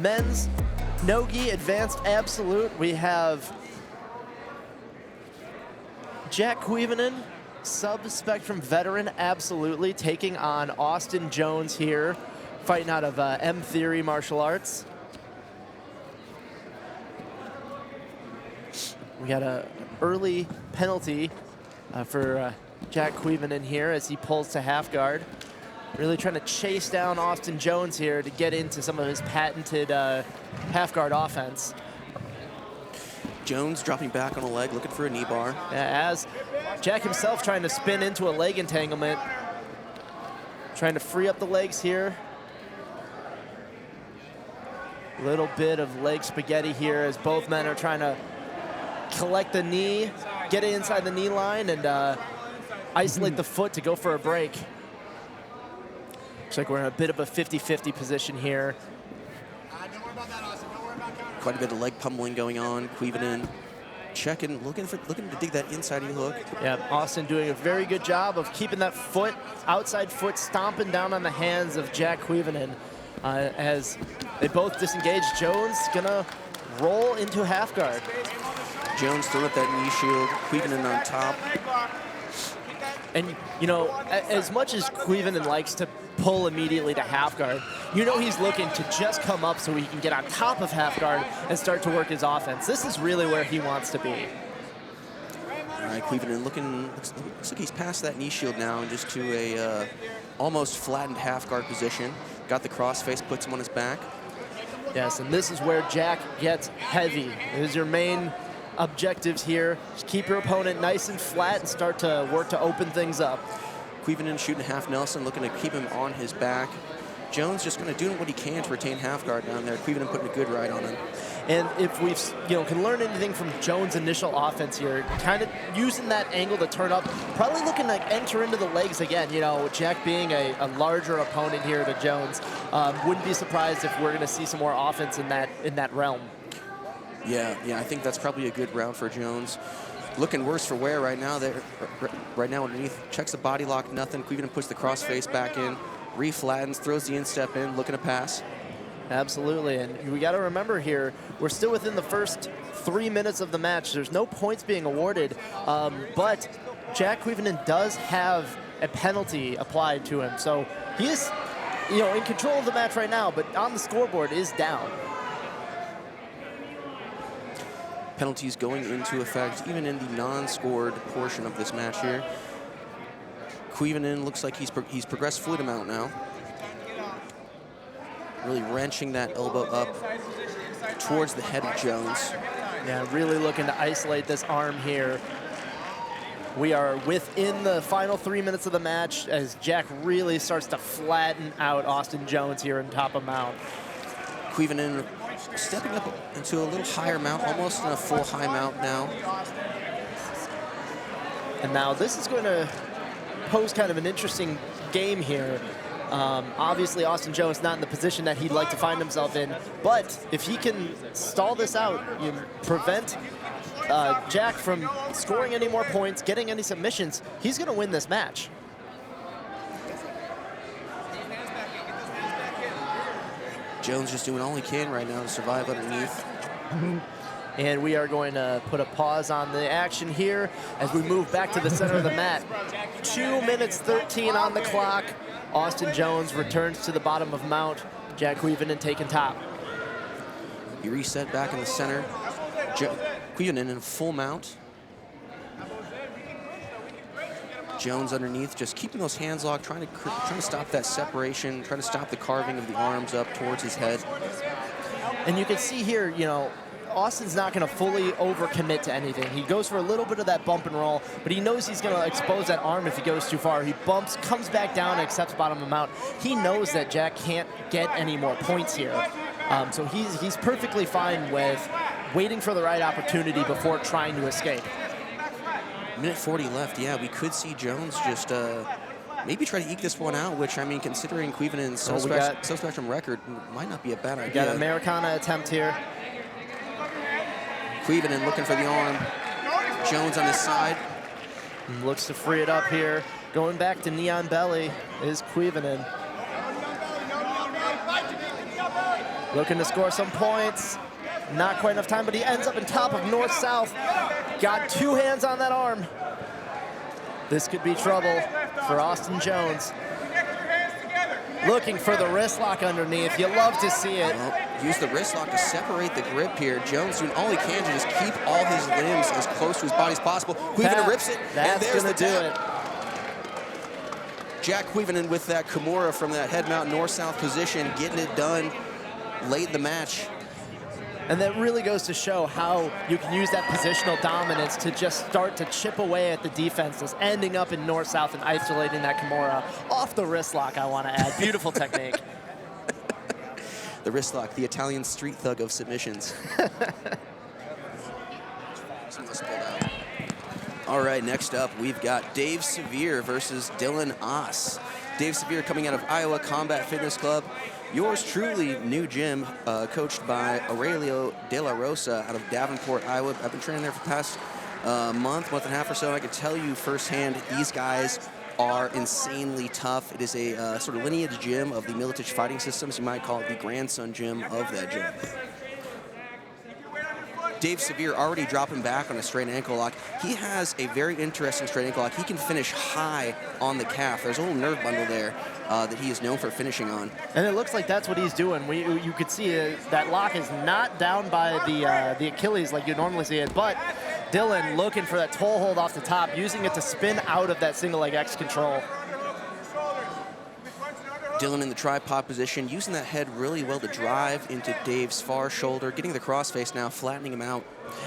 men's no-gi advanced absolute, we have Jack Kuivanen, sub-spectrum veteran absolutely, taking on Austin Jones here, fighting out of M Theory Martial Arts. We got an early penalty for Jack Kuivanen here as he pulls to half guard. Really trying to chase down Austin Jones here to get into some of his patented half guard offense. Jones dropping back on a leg, looking for a knee bar. As Jack himself trying to spin into a leg entanglement. Trying to free up the legs here. Little bit of leg spaghetti here as both men are trying to collect the knee, get it inside the knee line, and isolate the foot to go for a break. Looks like we're in a bit of a 50-50 position here. Quite a bit of leg pummeling going on. Kuivanen checking, looking to dig that inside hook. Yeah, Austin doing a very good job of keeping that foot, outside foot, stomping down on the hands of Jack Kuivanen as they both disengage. Jones gonna roll into half guard. Jones throwing up that knee shield, Kuivanen on top. And, you know, as much as Kuivanen likes to pull immediately to half guard, you know he's looking to just come up so he can get on top of half guard and start to work his offense. This is really where he wants to be. All right, Kuivanen looks like he's past that knee shield now and just to a almost flattened half guard position. Got the crossface, puts him on his back. Yes, and this is where Jack gets heavy. This is your main objectives here. Just keep your opponent nice and flat and start to work to open things up. Kuivanen shooting half Nelson, looking to keep him on his back. Jones just going to do what he can to retain half guard down there. Kuivanen putting a good ride on him. And if we've, can learn anything from Jones' initial offense here, kind of using that angle to turn up, probably looking to enter into the legs again. You know, Jack being a larger opponent here to Jones, wouldn't be surprised if we're going to see some more offense in that realm. Yeah, I think that's probably a good round for Jones. Looking worse for wear right now. Right now underneath, checks the body lock, nothing. Kuivanen puts the crossface back in, reflattens, throws the instep in, looking to pass. Absolutely, and we got to remember here, we're still within the first 3 minutes of the match. There's no points being awarded, but Jack Kuivanen does have a penalty applied to him. So he is, in control of the match right now, but on the scoreboard is down. Penalties going into effect even in the non-scored portion of this match here. Kuivanen looks like he's progressed fluid amount now. Really wrenching that elbow up towards the head of Jones. Yeah, really looking to isolate this arm here. We are within the final 3 minutes of the match as Jack really starts to flatten out Austin Jones here in top of mount. Kuivanen stepping up into a little higher mount, almost in a full high mount now. And now this is going to pose kind of an interesting game here. Obviously, Austin Jones not in the position that he'd like to find himself in, but if he can stall this out, prevent Jack from scoring any more points, getting any submissions, he's going to win this match. Jones just doing all he can right now to survive underneath. And we are going to put a pause on the action here as we move back to the center of the mat. 2 minutes 13 on the clock. Austin Jones returns to the bottom of mount. Jack Kuivanen taking top. He reset back in the center. Kuivanen in full mount. Jones underneath, just keeping those hands locked, trying to stop that separation, trying to stop the carving of the arms up towards his head. And you can see here, Austin's not going to fully overcommit to anything. He goes for a little bit of that bump and roll, but he knows he's going to expose that arm if he goes too far. He bumps, comes back down, and accepts bottom of mount. He knows that Jack can't get any more points here. So he's perfectly fine with waiting for the right opportunity before trying to escape. Minute 40 left. Yeah, we could see Jones just maybe try to eke this one out, which, I mean, considering Kuivanen's sub-spectrum record, might not be a bad idea. We got an Americana attempt here. Kuivanen looking for the arm. Jones on his side. Looks to free it up here. Going back to knee on belly is Kuivanen. Looking to score some points. Not quite enough time, but he ends up in top of north-south. Got 2 hands on that arm. This could be trouble for Austin Jones. Looking for the wrist lock underneath. You love to see it. Well, use the wrist lock to separate the grip here. Jones doing all he can to just keep all his limbs as close to his body as possible. Kuivanen rips it, and there's the tap. Jack Kuivanen with that Kimura from that head mount north-south position, getting it done late in the match. And that really goes to show how you can use that positional dominance to just start to chip away at the defenses, ending up in north-south and isolating that Kimura off the wrist lock, I want to add. Beautiful technique. The wrist lock, the Italian street thug of submissions. All right, next up, we've got Dave Severe versus Dylan Oss. Dave Severe coming out of Iowa Combat Fitness Club. Yours truly, new gym, coached by Aurelio De La Rosa out of Davenport, Iowa. I've been training there for the past month and a half or so, and I can tell you firsthand, these guys are insanely tough. It is a sort of lineage gym of the Militich Fighting Systems. You might call it the grandson gym of that gym. Dave Severe already dropping back on a straight ankle lock. He has a very interesting straight ankle lock. He can finish high on the calf. There's a little nerve bundle there that he is known for finishing on. And it looks like that's what he's doing. You could see that lock is not down by the Achilles like you normally see it, but Dylan looking for that toe hold off the top, using it to spin out of that single leg X control. Dylan in the tripod position, using that head really well to drive into Dave's far shoulder, getting the crossface now, flattening him out.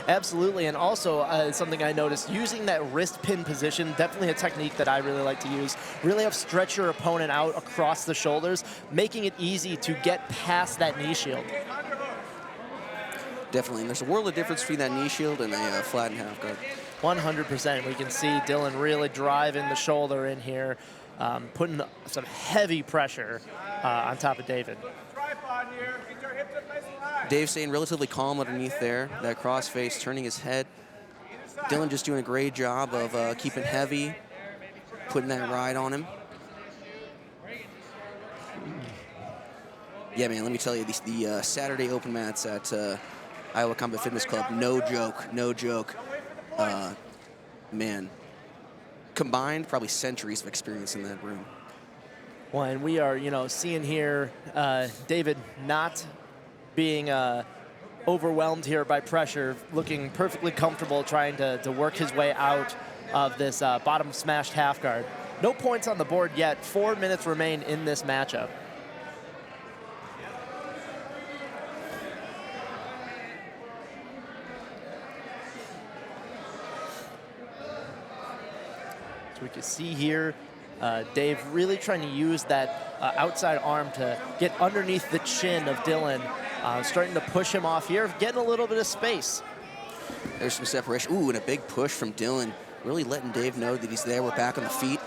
Absolutely, and also something I noticed, using that wrist pin position, definitely a technique that I really like to use. Really have stretch your opponent out across the shoulders, making it easy to get past that knee shield. Definitely, and there's a world of difference between that knee shield and a flattened half guard. 100%. We can see Dylan really driving the shoulder in here, putting some heavy pressure on top of David. Dave staying relatively calm underneath there, that cross face, turning his head. Dylan just doing a great job of keeping heavy, putting that ride on him. Yeah, man, let me tell you, the Saturday open mats at Iowa Combat Fitness Club, no joke, no joke. Man, combined, probably centuries of experience in that room. Well, and we are, seeing here David not being overwhelmed here by pressure, looking perfectly comfortable trying to work his way out of this bottom smashed half guard. No points on the board yet. 4 minutes remain in this matchup. So we can see here Dave really trying to use that outside arm to get underneath the chin of Dylan, starting to push him off here, getting a little bit of space. There's some separation. Ooh, and a big push from Dylan, really letting Dave know that he's there. We're back on the feet.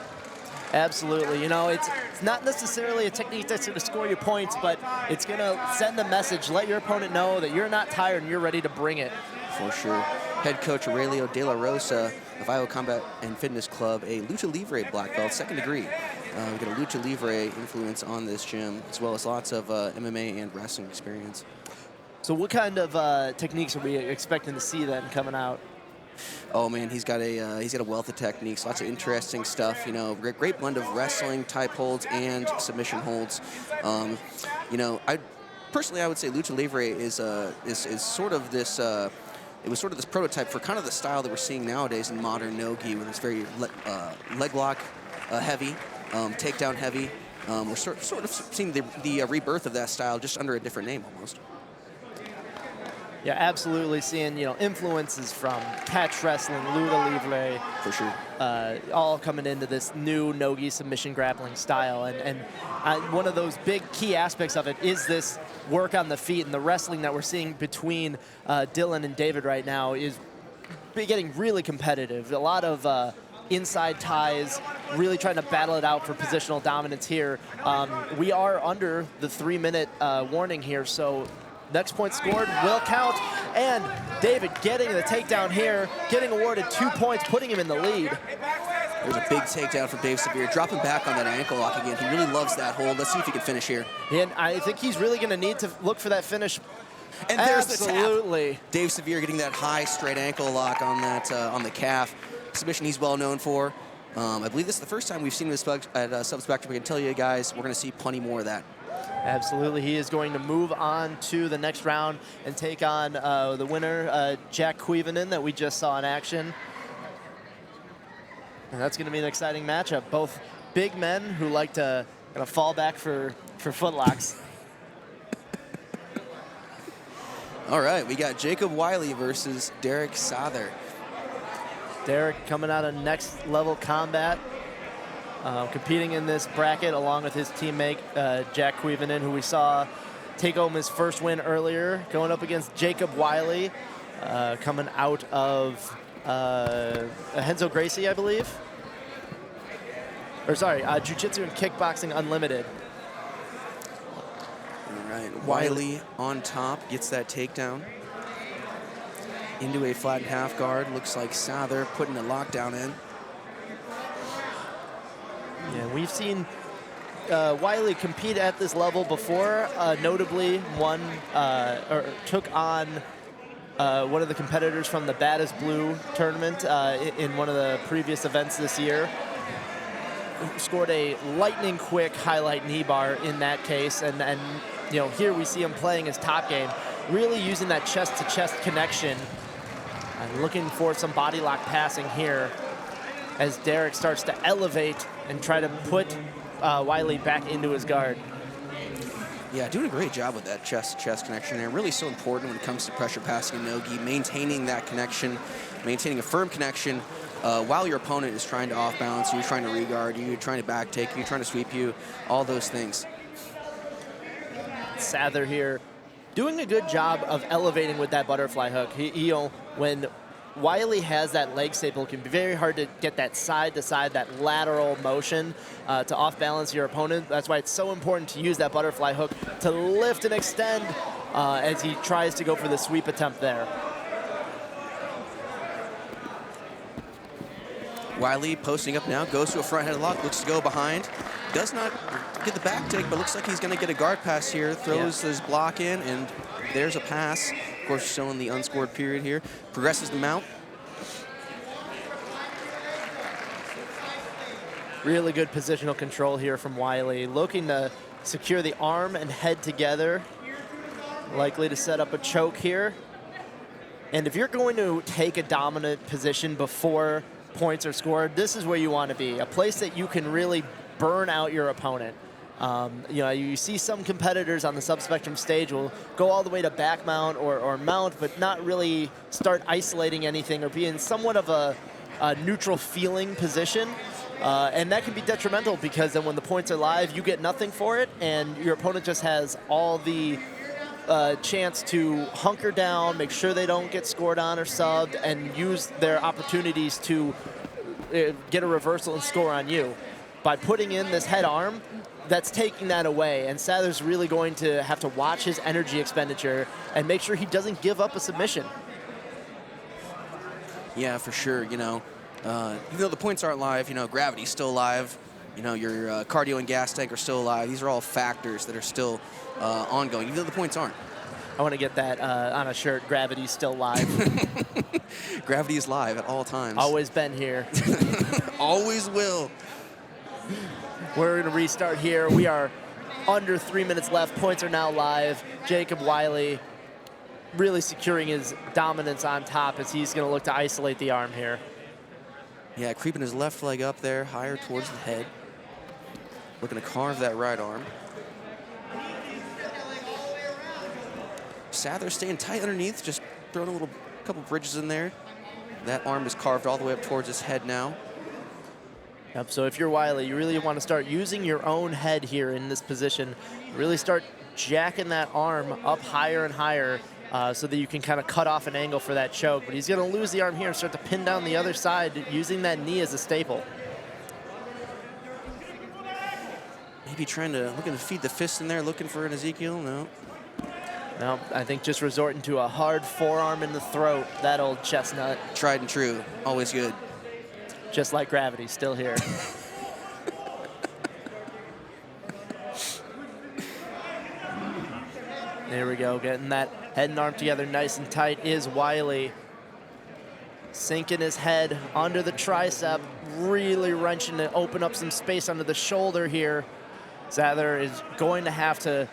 Absolutely. It's not necessarily a technique that's going to score you points, but it's going to send a message, let your opponent know that you're not tired and you're ready to bring it. For sure. Head coach Aurelio De La Rosa of Iowa Combat and Fitness Club, a Lucha Libre black belt, 2nd degree. We've got a Lucha Libre influence on this gym, as well as lots of MMA and wrestling experience. So what kind of techniques are we expecting to see then coming out? Oh man, he's got a wealth of techniques, lots of interesting stuff. Great blend of wrestling type holds and submission holds. I would say Lucha Libre is sort of this. It was sort of this prototype for kind of the style that we're seeing nowadays in modern no-gi, where it's very leg lock heavy, takedown heavy. We're sort of seeing the rebirth of that style, just under a different name almost. Yeah, absolutely seeing, influences from catch wrestling, Lucha Libre. For sure. All coming into this new no-gi submission grappling style. And one of those big key aspects of it is this work on the feet, and the wrestling that we're seeing between Dylan and David right now is getting really competitive. A lot of inside ties, really trying to battle it out for positional dominance here. We are under the 3-minute warning here, so next point scored will count. And David getting the takedown here, getting awarded 2 points, putting him in the lead. There's a big takedown from Dave Severe. Dropping back on that ankle lock again. He really loves that hold. Let's see if he can finish here. And I think he's really going to need to look for that finish. And there's Absolutely. the tap. Dave Severe getting that high straight ankle lock on that on the calf. Submission he's well known for. I believe this is the first time we've seen this at Subspectrum. I can tell you guys, we're going to see plenty more of that. Absolutely. He is going to move on to the next round and take on the winner, Jack Kuivanen, that we just saw in action. And that's going to be an exciting matchup. Both big men who like to kind of fall back for footlocks. All right, we got Jacob Wiley versus Derek Sather. Derek coming out of Next Level Combat, competing in this bracket along with his teammate, Jack Kuivanen, who we saw take home his first win earlier, going up against Jacob Wiley, coming out of Henzo Gracie, I believe. Or sorry, Jiu-Jitsu and Kickboxing Unlimited. All right, Wiley on top, gets that takedown. Into a flattened half guard. Looks like Sather putting a lockdown in. Yeah, we've seen Wiley compete at this level before, notably took on one of the competitors from the Baddest Blue tournament in one of the previous events this year. Scored a lightning quick highlight knee bar in that case, and you know, here we see him playing his top game, really using that chest to chest connection and looking for some body lock passing here as Derek starts to elevate and try to put Wiley back into his guard. Yeah, doing a great job with that chest-to-chest connection there. Really so important when it comes to pressure passing and no-gi, maintaining that connection, maintaining a firm connection while your opponent is trying to off-balance you, trying to re-guard you, trying to back-take you, trying to sweep you, all those things. Sather here doing a good job of elevating with that butterfly hook. You know, when Wiley has that leg staple, it can be very hard to get that side-to-side, that lateral motion to off-balance your opponent. That's why it's so important to use that butterfly hook to lift and extend as he tries to go for the sweep attempt there. Wiley posting up now, goes to a front headlock, looks to go behind. Does not get the back take, but looks like he's going to get a guard pass here. Throws his block in, and there's a pass. Of course, showing the unscored period here. Progresses the mount. Really good positional control here from Wiley. Looking to secure the arm and head together. Likely to set up a choke here. And if you're going to take a dominant position before points are scored, this is where you want to be. A place that you can really burn out your opponent. You know, you see some competitors on the subspectrum stage will go all the way to back mount or mount, but not really start isolating anything or be in somewhat of a neutral feeling position. And that can be detrimental because then when the points are live, you get nothing for it, and your opponent just has all the chance to hunker down, make sure they don't get scored on or subbed, and use their opportunities to get a reversal and score on you. By putting in this head arm, that's taking that away, and Sather's really going to have to watch his energy expenditure and make sure he doesn't give up a submission. Yeah, for sure. You know, even though the points aren't live, you know, gravity's still alive. You know, your cardio and gas tank are still alive. These are all factors that are still ongoing, even though the points aren't. I want to get that on a shirt. Gravity's still live. Gravity is live at all times. Always been here. Always will. We're going to restart here. We are under 3 minutes left. Points are now live. Jacob Wiley really securing his dominance on top as he's going to look to isolate the arm here. Yeah, creeping his left leg up there, higher towards the head. Looking to carve that right arm. Sather staying tight underneath, just throwing a couple bridges in there. That arm is carved all the way up towards his head now. Yep, so if you're Wiley, you really want to start using your own head here in this position. Really start jacking that arm up higher and higher so that you can kind of cut off an angle for that choke. But he's going to lose the arm here and start to pin down the other side using that knee as a staple. Maybe looking to feed the fist in there, looking for an Ezekiel. No. No, I think just resorting to a hard forearm in the throat, that old chestnut. Tried and true, always good. just like gravity, still here. There we go, getting that head and arm together nice and tight is Wiley. Sinking his head under the tricep, really wrenching to open up some space under the shoulder here. Sather is going to have to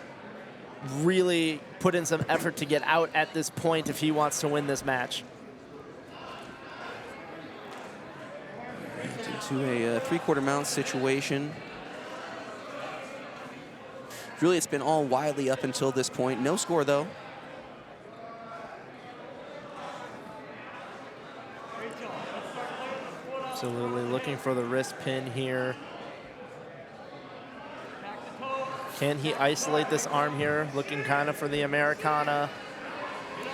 really put in some effort to get out at this point if he wants to win this match. Into a three-quarter mount situation. Really, it's been all Wiley up until this point. No score, though. Absolutely looking for the wrist pin here. Can he isolate this arm here? Looking kind of for the Americana.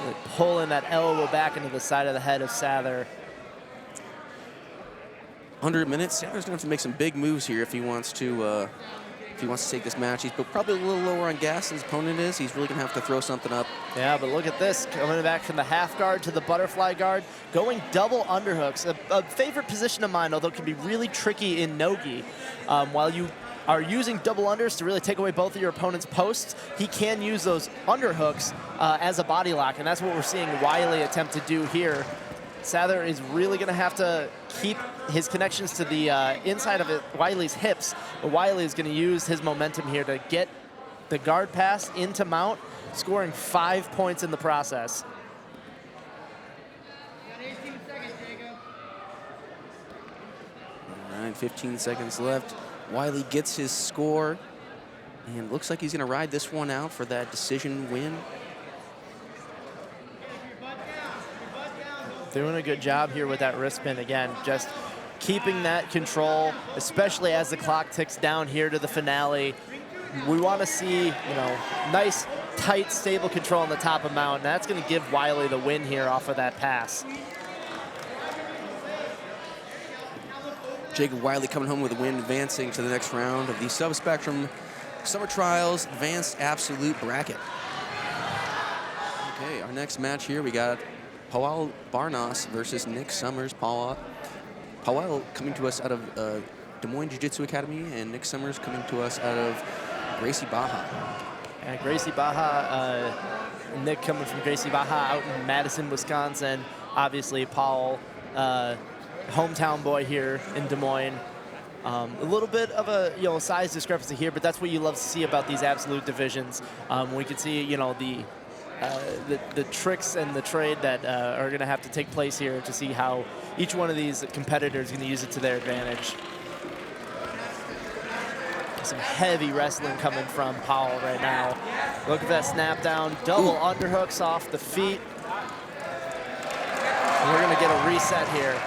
Really pulling that elbow back into the side of the head of Sather. Under a minute, Sather's gonna have to make some big moves here if he wants to take this match. He's probably a little lower on gas than his opponent is. He's really gonna have to throw something up. Yeah, but look at this, coming back from the half guard to the butterfly guard, going double underhooks. A favorite position of mine, although it can be really tricky in no-gi. While you are using double unders to really take away both of your opponent's posts, he can use those underhooks as a body lock, and that's what we're seeing Wiley attempt to do here. Sather is really going to have to keep his connections to the inside of Wiley's hips, but Wiley is going to use his momentum here to get the guard pass into mount, scoring 5 points in the process. All right, 15 seconds left. Wiley gets his score, and looks like he's going to ride this one out for that decision win. Doing a good job here with that wrist pin again, just keeping that control, especially as the clock ticks down here to the finale. We want to see, nice, tight, stable control on the top of mount, and that's going to give Wiley the win here off of that pass. Jacob Wiley coming home with a win, advancing to the next round of the Subspectrum Summer Trials Advanced Absolute Bracket. Okay, our next match here, we got Pawel Barnas versus Nick Summers. Pawel coming to us out of Des Moines Jiu-Jitsu Academy, and Nick Summers coming to us out of Gracie Baja. Yeah, Gracie Baja, Nick coming from Gracie Baja out in Madison, Wisconsin. Obviously, Pawel, hometown boy here in Des Moines. A little bit of a size discrepancy here, but that's what you love to see about these absolute divisions. We can see the tricks and the trade that are going to have to take place here to see how each one of these competitors is going to use it to their advantage. Some heavy wrestling coming from Pawel right now. Look at that snap down, double underhooks off the feet. And we're going to get a reset here.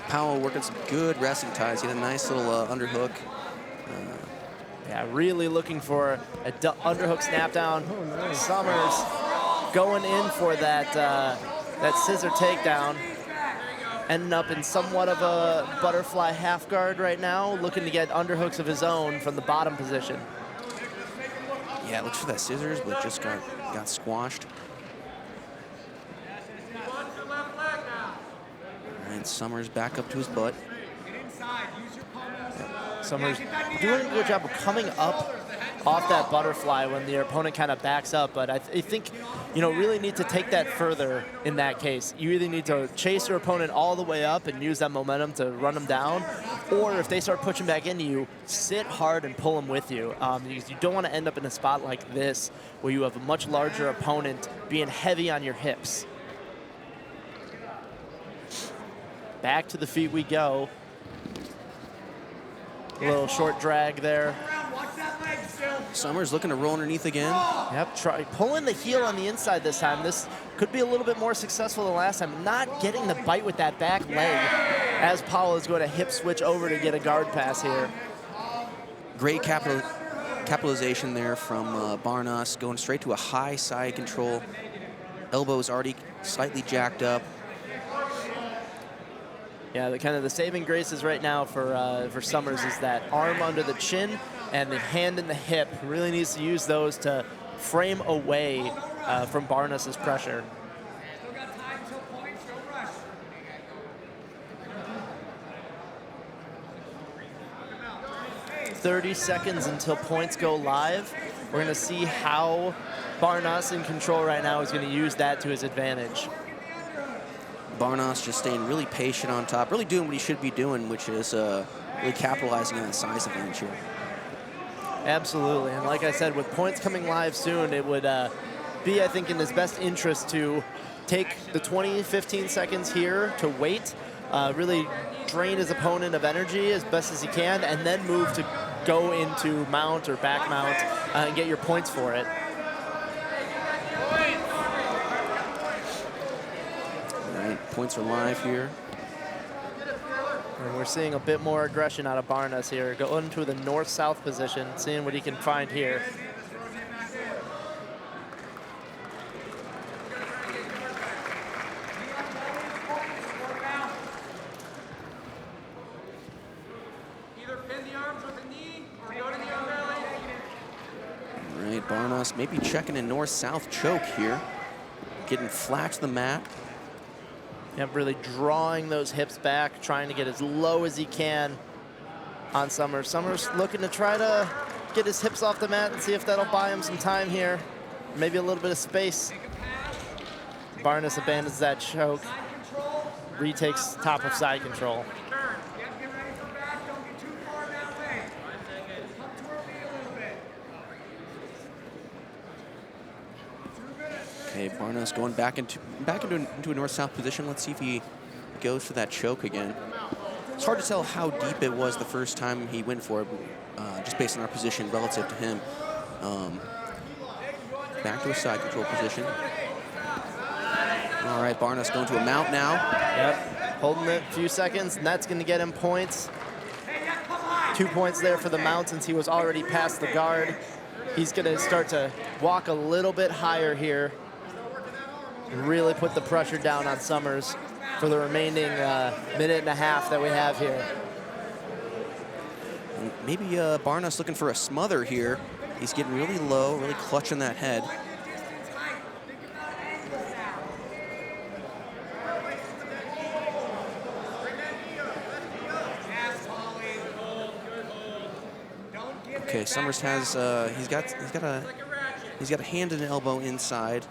Pawel working some good wrestling ties. He had a nice little underhook. Yeah, really looking for a underhook snap down. Oh, nice. Summers going in for that scissor takedown. Ending up in somewhat of a butterfly half guard right now, looking to get underhooks of his own from the bottom position. Yeah, looks for that scissors, but just got squashed. And Summers back up to his butt. Summers doing a good job of coming up off that butterfly when their opponent kind of backs up, but I think, really need to take that further in that case. You either need to chase your opponent all the way up and use that momentum to run them down, or if they start pushing back into you, sit hard and pull them with you. Because you don't want to end up in a spot like this where you have a much larger opponent being heavy on your hips. Back to the feet we go. A little short drag there. Summers looking to roll underneath again. Yep, pulling the heel on the inside this time. This could be a little bit more successful than last time. Not getting the bite with that back leg as Pawel is going to hip switch over to get a guard pass here. Great capitalization there from Barnas, going straight to a high side control. Elbows already slightly jacked up. Yeah, the saving graces right now for Summers is that arm under the chin and the hand in the hip. Really needs to use those to frame away from Barnas' pressure. "30 seconds until points go live." We're going to see how Barnas in control right now is going to use that to his advantage. Barnas just staying really patient on top, really doing what he should be doing, which is really capitalizing on that size advantage here. Absolutely, and like I said, with points coming live soon, it would be, I think, in his best interest to take the 20-15 seconds here to wait, really drain his opponent of energy as best as he can, and then move to go into mount or back mount and get your points for it. All right, points are live here. And we're seeing a bit more aggression out of Barnas here, going to the north-south position, seeing what he can find here. Barnas maybe checking a north-south choke here. Getting flat to the mat. Yep, really drawing those hips back, trying to get as low as he can on Summers. Summers looking to try to get his hips off the mat and see if that'll buy him some time here. Maybe a little bit of space. Barnas abandons that choke. Retakes top of side control. Okay, Barnas going back into a north-south position. Let's see if he goes for that choke again. It's hard to tell how deep it was the first time he went for it, just based on our position relative to him. Back to a side control position. All right, Barnas going to a mount now. Yep, holding it a few seconds, and that's going to get him points. 2 points there for the mount since he was already past the guard. He's going to start to walk a little bit higher here and really put the pressure down on Summers for the remaining minute and a half that we have here. And maybe Barnas looking for a smother here. He's getting really low, really clutching that head. Okay, Summers has he's got a hand and an elbow inside.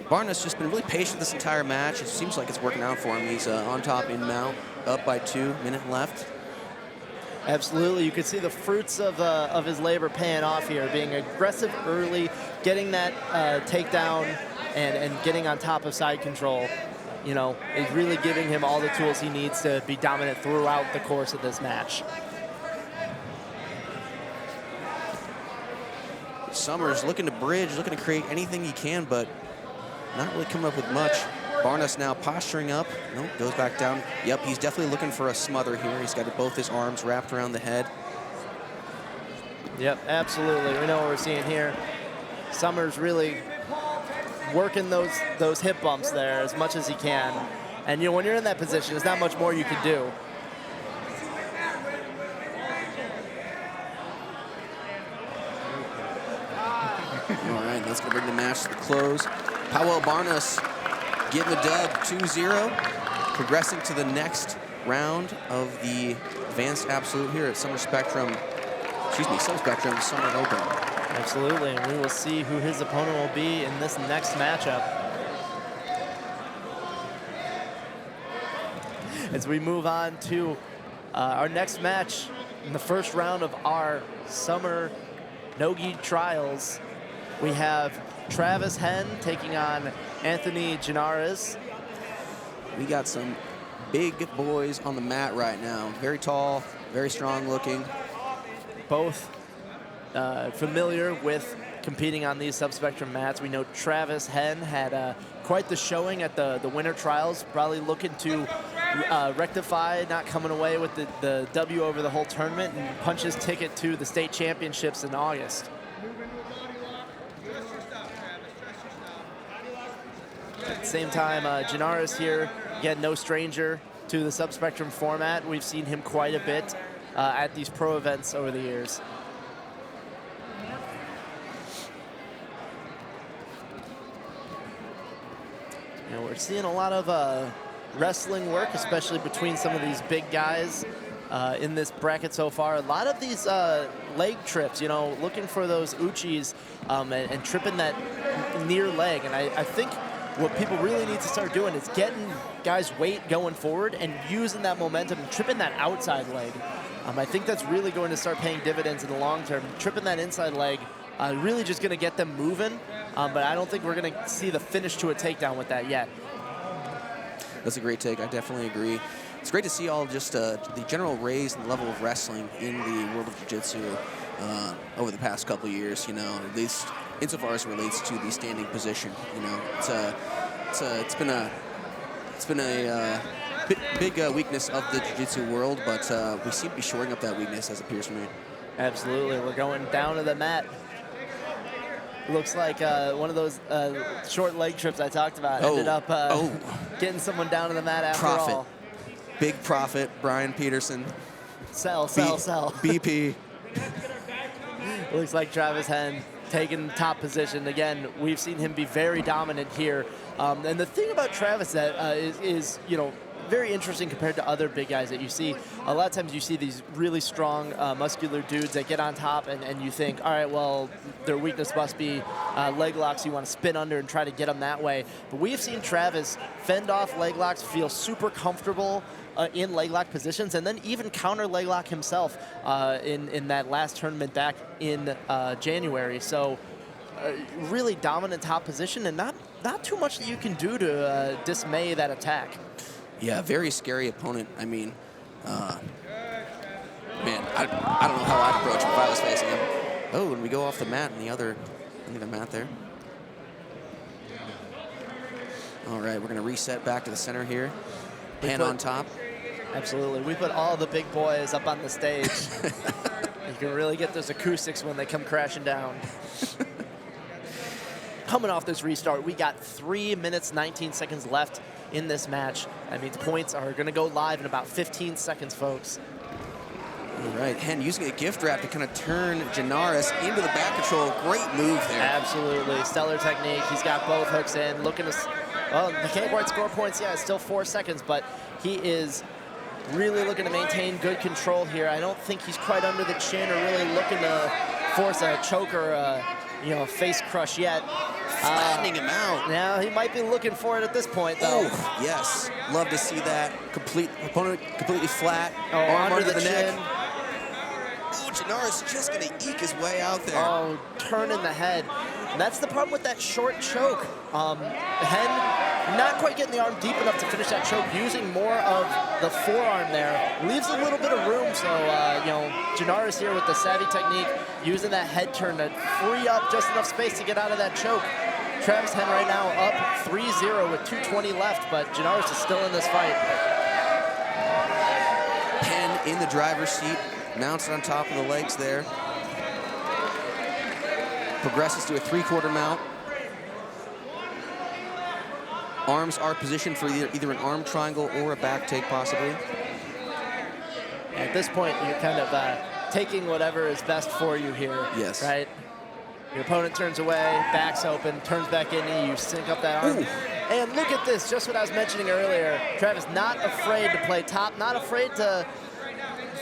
Barnas just been really patient this entire match. It seems like it's working out for him. He's on top in mount, up by 2, minute left. Absolutely, you could see the fruits of his labor paying off here, being aggressive early, getting that takedown, and getting on top of side control. You know, is really giving him all the tools he needs to be dominant throughout the course of this match. Summers looking to bridge, looking to create anything he can, but not really coming up with much. Barnas now posturing up. Nope, goes back down. Yep, he's definitely looking for a smother here. He's got both his arms wrapped around the head. Yep, absolutely. We know what we're seeing here. Summers really working those hip bumps there as much as he can. And you know, when you're in that position, there's not much more you can do. All right, that's gonna bring the match to the close. Pawel Barnas getting the dub 2-0, progressing to the next round of the Advanced Absolute here at Subspectrum Summer Open. Absolutely, and we will see who his opponent will be in this next matchup. As we move on to our next match in the first round of our Summer Nogi Trials, we have Travis Henn taking on Anthony Gianaras. We got some big boys on the mat right now. Very tall, very strong looking. Both familiar with competing on these subspectrum mats. We know Travis Henn had quite the showing at the Winter Trials, probably looking to rectify, not coming away with the W over the whole tournament and punch his ticket to the state championships in August. At the same time, Gianaras here, again, no stranger to the subspectrum format. We've seen him quite a bit at these pro events over the years. You know, we're seeing a lot of wrestling work, especially between some of these big guys in this bracket so far. A lot of these leg trips, you know, looking for those uchis and tripping that near leg. And I think what people really need to start doing is getting guys' weight going forward and using that momentum and tripping that outside leg. I think that's really going to start paying dividends in the long term. Tripping that inside leg, really just going to get them moving, but I don't think we're going to see the finish to a takedown with that yet. That's a great take. I definitely agree. It's great to see all just the general raise in the level of wrestling in the world of jiu-jitsu over the past couple of years, you know, at least insofar as it relates to the standing position. You know, it's been a big weakness of the jiu-jitsu world, but we seem to be shoring up that weakness, as it appears to me. Absolutely. We're going down to the mat. Looks like one of those short leg trips I talked about ended up getting someone down to the mat after all. Big profit, Brian Peterson. Sell. BP. Looks like Travis Henn taking top position. Again, we've seen him be very dominant here. And the thing about Travis that is, you know, very interesting compared to other big guys that you see. A lot of times you see these really strong, muscular dudes that get on top and you think, all right, well, their weakness must be leg locks. You want to spin under and try to get them that way. But we've seen Travis fend off leg locks, feel super comfortable in leg lock positions, and then even counter leg lock himself in that last tournament back in January. So really dominant top position, and not too much that you can do to dismay that attack. Yeah, very scary opponent. I mean, man, I don't know how I'd approach him if I was facing him. Oh, and we go off the mat on the other mat there. All right, we're going to reset back to the center here. Hand on top. Absolutely. We put all the big boys up on the stage. You can really get those acoustics when they come crashing down. Coming off this restart, we got 3 minutes, 19 seconds left in this match. That means points are going to go live in about 15 seconds, folks. All right, Henn using a gift wrap to kind of turn Gianaras into the back control. Great move there. Absolutely. Stellar technique. He's got both hooks in. Looking to, well, he can't quite score points. Yeah, it's still 4 seconds, but he is really looking to maintain good control here. I don't think he's quite under the chin or really looking to force a choke or a face crush yet. Flattening him out. Now he might be looking for it at this point, though. Oh, yes. Love to see that. Opponent completely flat. Arm under the neck. Oh, Gianaras just going to eke his way out there. Oh, turning the head. And that's the problem with that short choke. Henn not quite getting the arm deep enough to finish that choke, using more of the forearm there. Leaves a little bit of room, so, Gianaras here with the savvy technique, using that head turn to free up just enough space to get out of that choke. Travis Henn right now up 3-0 with 2:20 left, but Gianaras is still in this fight. Henn in the driver's seat, mounts on top of the legs there. Progresses to a 3/4 mount. Arms are positioned for either an arm triangle or a back take, possibly. At this point, you're kind of taking whatever is best for you here. Yes. Right? Your opponent turns away, back's open, turns back in, you sync up that arm. Ooh. And look at this, just what I was mentioning earlier. Travis not afraid to play top, not afraid to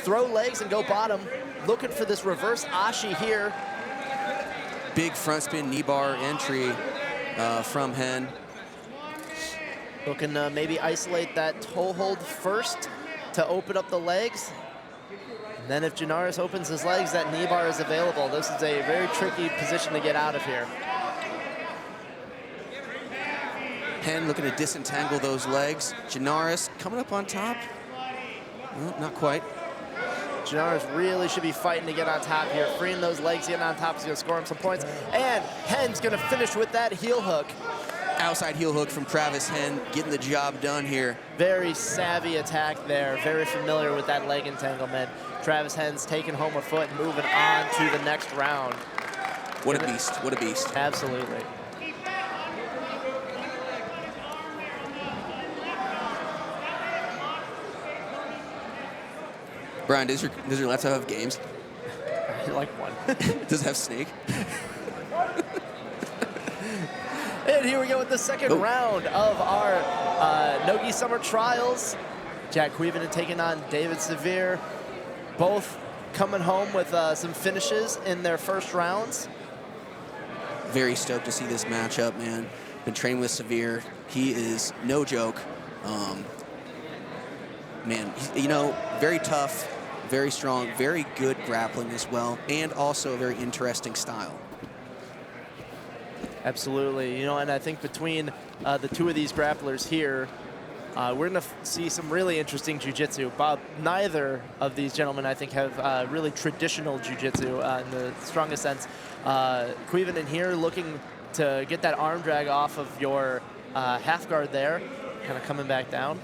throw legs and go bottom. Looking for this reverse ashi here. Big front spin knee bar entry from Henn. Looking to maybe isolate that toe hold first to open up the legs. And then if Gianaras opens his legs, that knee bar is available. This is a very tricky position to get out of here. Henn looking to disentangle those legs. Gianaras coming up on top. Well, not quite. Gianaras really should be fighting to get on top here. Freeing those legs, getting on top is going to score him some points. And Henn's going to finish with that heel hook. Outside heel hook from Travis Henn, getting the job done here. Very savvy attack there. Very familiar with that leg entanglement. Travis Henn's taking home a foot and moving on to the next round. What a beast. What a beast. Absolutely. Brian, does your laptop have games? I like one. Does it have Snake? right, here we go with the second round of our Nogi Summer Trials. Jack Kuivanen taking on David Sather. Both coming home with some finishes in their first rounds. Very stoked to see this matchup, man. Been training with Sather. He is no joke. Man, you know, very tough, very strong, very good grappling as well, and also a very interesting style. Absolutely, you know, and I think between the two of these grapplers here, we're going to see some really interesting jiu-jitsu. Neither of these gentlemen, I think, have really traditional jiu-jitsu in the strongest sense. Kuivanen here looking to get that arm drag off of your half guard there, kind of coming back down.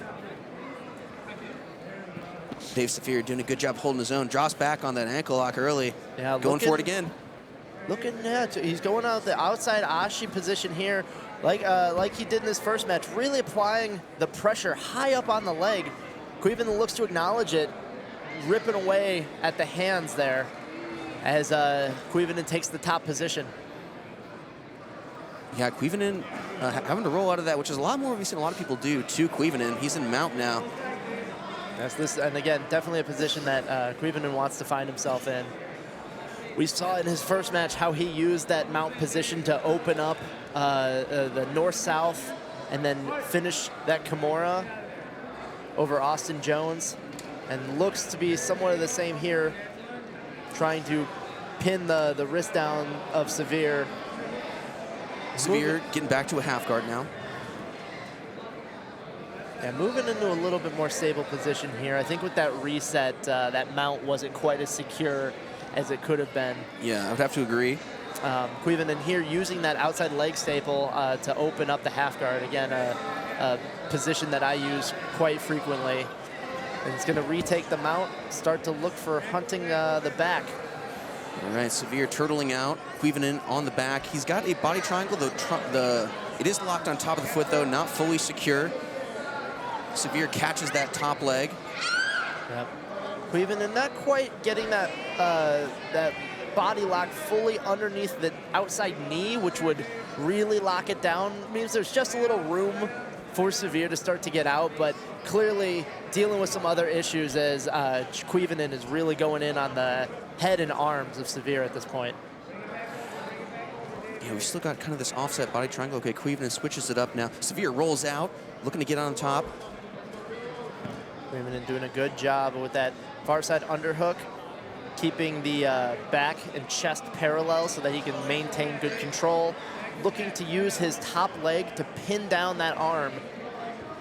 Dave Sather doing a good job holding his own. Draws back on that ankle lock early. Yeah, going for it again. He's going out the outside ashi position here, like he did in his first match, really applying the pressure high up on the leg. Kuivanen looks to acknowledge it, ripping away at the hands there as Kuivanen takes the top position. Yeah, Kuivanen having to roll out of that, which is a lot more we've seen a lot of people do to Kuivanen. He's in mount now. And again, definitely a position that Kuivanen wants to find himself in. We saw in his first match how he used that mount position to open up the north-south and then finish that Kimura over Austin Jones. And looks to be somewhat the same here, trying to pin the wrist down of Sather. Sather getting back to a half guard now. Yeah, moving into a little bit more stable position here. I think with that reset, that mount wasn't quite as secure as it could have been. Yeah, I would have to agree. Kuivanen here using that outside leg staple to open up the half guard. Again, a position that I use quite frequently. And he's going to retake the mount, start to look for hunting the back. All right, Sather turtling out. Kuivanen on the back. He's got a body triangle. It is locked on top of the foot, though, not fully secure. Sather catches that top leg. Yep. Kuivanen not quite getting that that body lock fully underneath the outside knee, which would really lock it down. Means there's just a little room for Sather to start to get out, but clearly dealing with some other issues as Kuivanen is really going in on the head and arms of Sather at this point. Yeah, we've still got kind of this offset body triangle. Okay, Kuivanen switches it up now. Sather rolls out, looking to get on top. Kuivanen doing a good job with that far side underhook, keeping the back and chest parallel so that he can maintain good control. Looking to use his top leg to pin down that arm,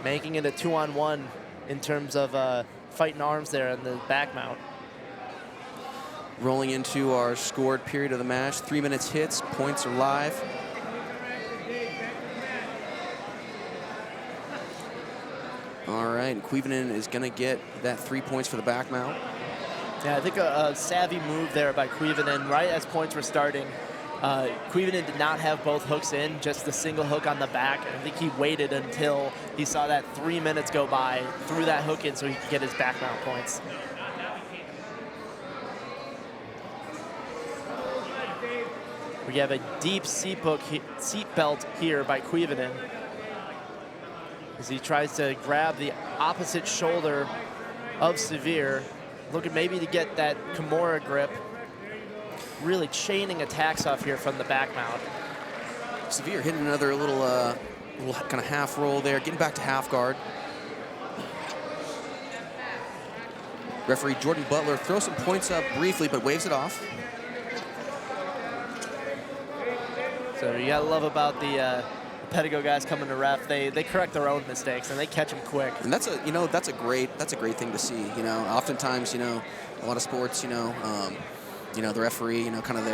making it a 2-on-1 in terms of fighting arms there in the back mount. Rolling into our scored period of the match. 3 minutes hits, points are live. All right, Kuivanen is going to get that 3 points for the back mount. Yeah, I think a savvy move there by Kuivanen right as points were starting. Kuivanen did not have both hooks in, just the single hook on the back. I think he waited until he saw that 3 minutes go by, threw that hook in so he could get his back mount points. We have a deep seat belt here by Kuivanen as he tries to grab the opposite shoulder of Sather, looking maybe to get that Kimura grip. Really chaining attacks off here from the back mount. Sather hitting another little kind of half roll there, getting back to half guard. Referee Jordan Butler throws some points up briefly, but waves it off. So you gotta love about the Pedigo guys coming to ref. They correct their own mistakes and they catch them quick. And that's a great thing to see. You know, oftentimes, you know, a lot of sports, you know, the referee, you know, kind of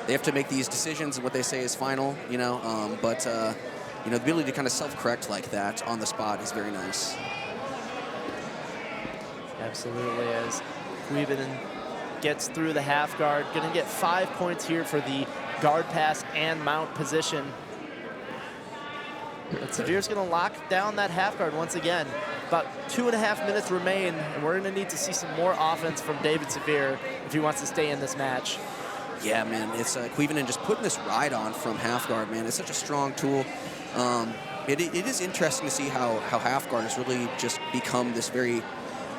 they have to make these decisions and what they say is final. You know, you know, the ability to kind of self-correct like that on the spot is very nice. Absolutely, as Kuivanen gets through the half guard, gonna get 5 points here for the guard pass and mount position. But Sather's gonna lock down that half guard once again. About 2.5 minutes remain, and we're gonna need to see some more offense from David Sather if he wants to stay in this match. Yeah, man, it's Kuivanen just putting this ride on from half guard, man. It's such a strong tool. It is interesting to see how half guard has really just become this very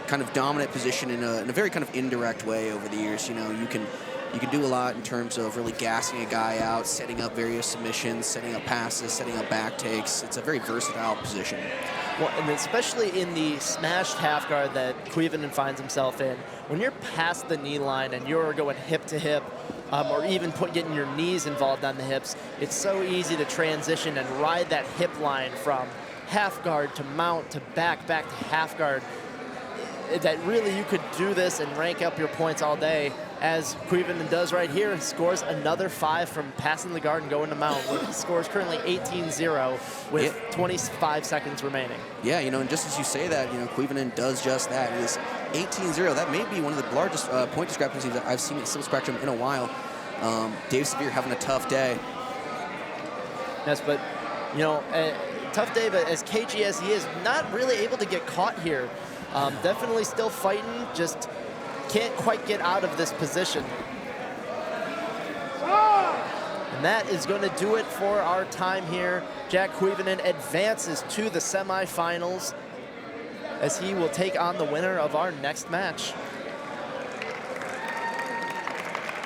kind of dominant position in a very kind of indirect way over the years. You know, you can do a lot in terms of really gassing a guy out, setting up various submissions, setting up passes, setting up back takes. It's a very versatile position. Well, and especially in the smashed half guard that Kuivanen finds himself in, when you're past the knee line and you're going hip to hip, or even getting your knees involved on the hips, it's so easy to transition and ride that hip line from half guard to mount to back to half guard. That really you could do this and rank up your points all day, as Kuivanen does right here, and scores another 5 from passing the guard and going to mount. He scores currently 18-0 with 25 seconds remaining. Yeah, you know, and just as you say that, you know, Kuivanen does just that. It is 18-0. That may be one of the largest point discrepancies that I've seen at Silver Spectrum in a while. Dave Sather having a tough day. Yes, but, you know, tough day, but as cagey as he is, not really able to get caught here. Definitely still fighting, just can't quite get out of this position. And that is going to do it for our time here. Jack Kuivanen advances to the semifinals as he will take on the winner of our next match.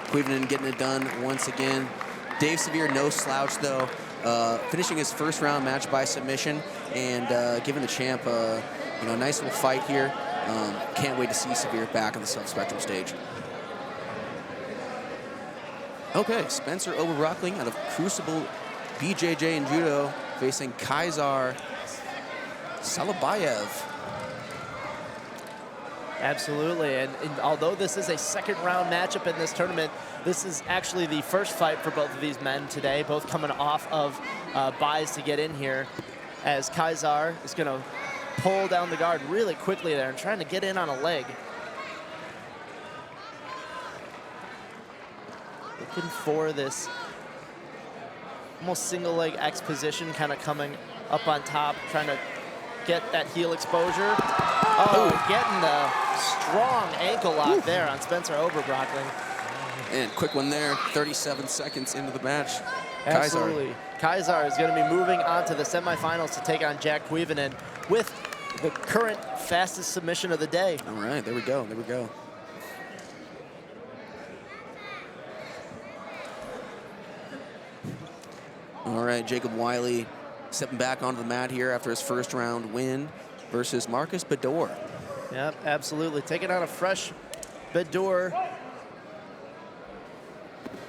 Kuivanen getting it done once again. Dave Sather, no slouch though, finishing his first round match by submission and giving the champ you know, a nice little fight here. Can't wait to see Sather back on the Silver Spectrum stage. Okay, Spencer Oberbroeckling out of Crucible BJJ in Judo facing Kaiser Saulebayev. Absolutely, and although this is a second round matchup in this tournament, this is actually the first fight for both of these men today, both coming off of buys to get in here, as Kaiser is going to pull down the guard really quickly there and trying to get in on a leg. Looking for this almost single leg X position, kind of coming up on top, trying to get that heel exposure. Oh, getting the strong ankle lock there on Spencer Oberbroeckling. And quick one there, 37 seconds into the match. Absolutely. Kaiser is going to be moving on to the semifinals to take on Jack Kuivanen with the current fastest submission of the day. All right, there we go, there we go. All right, Jacob Wiley stepping back onto the mat here after his first round win versus Marcus Beddor. Yep, absolutely. Taking on a fresh Beddor.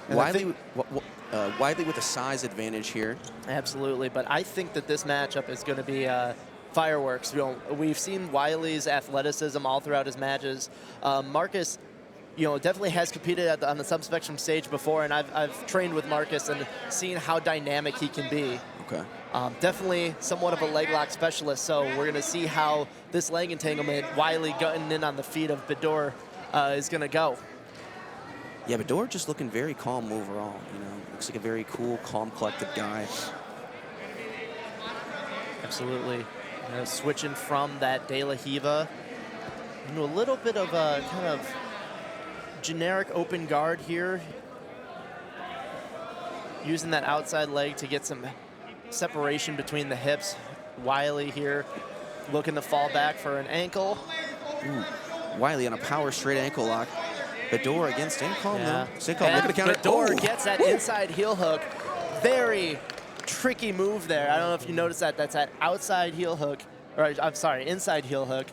Wiley with a size advantage here. Absolutely, but I think that this matchup is going to be fireworks. You know, we've seen Wiley's athleticism all throughout his matches. Marcus, you know, definitely has competed on the subspectrum stage before, and I've trained with Marcus and seen how dynamic he can be. Okay. Definitely somewhat of a leg lock specialist, so we're going to see how this leg entanglement, Wiley gutting in on the feet of Beddor, is going to go. Yeah, Beddor just looking very calm overall. You know, looks like a very cool, calm, collected guy. Absolutely. You know, switching from that De La Hiva into a little bit of a kind of generic open guard here. Using that outside leg to get some separation between the hips. Wiley here looking to fall back for an ankle. Ooh. Wiley on a power straight ankle lock. Beddor again, staying calm though. Stay calm, look at the counter. Beddor gets that inside heel hook. Very tricky move there. I don't know if you noticed that. That's that outside heel hook, or I'm sorry, inside heel hook.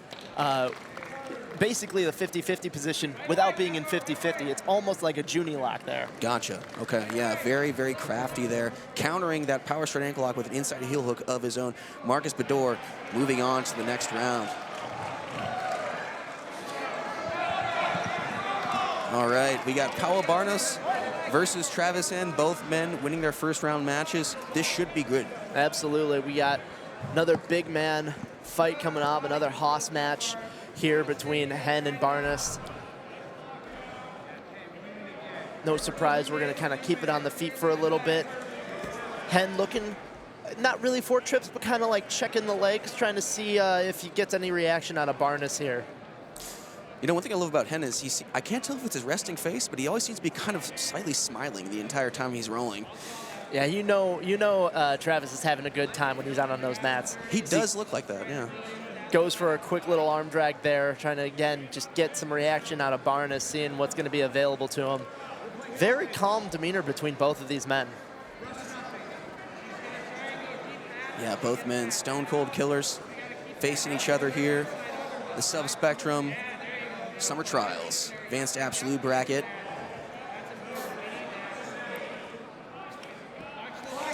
Basically the 50-50 position without being in 50-50. It's almost like a Junie lock there. Gotcha. Okay, yeah, very, very crafty there. Countering that power straight ankle lock with an inside heel hook of his own. Marcus Beddor moving on to the next round. All right, we got Pawel Barnas versus Travis Henn, both men winning their first round matches. This should be good. Absolutely. We got another big man fight coming up, another Haas match here between Henn and Barnas. No surprise, we're going to kind of keep it on the feet for a little bit. Henn looking, not really for trips, but kind of like checking the legs, trying to see if he gets any reaction out of Barnas here. You know, one thing I love about Henn is I can't tell if it's his resting face, but he always seems to be kind of slightly smiling the entire time he's rolling. Yeah, you know, Travis is having a good time when he's out on those mats. He does look like that, yeah. Goes for a quick little arm drag there, trying to, again, just get some reaction out of Barnas, seeing what's going to be available to him. Very calm demeanor between both of these men. Yeah, both men stone cold killers facing each other here. The Sub-Spectrum Summer Trials, Advanced Absolute Bracket.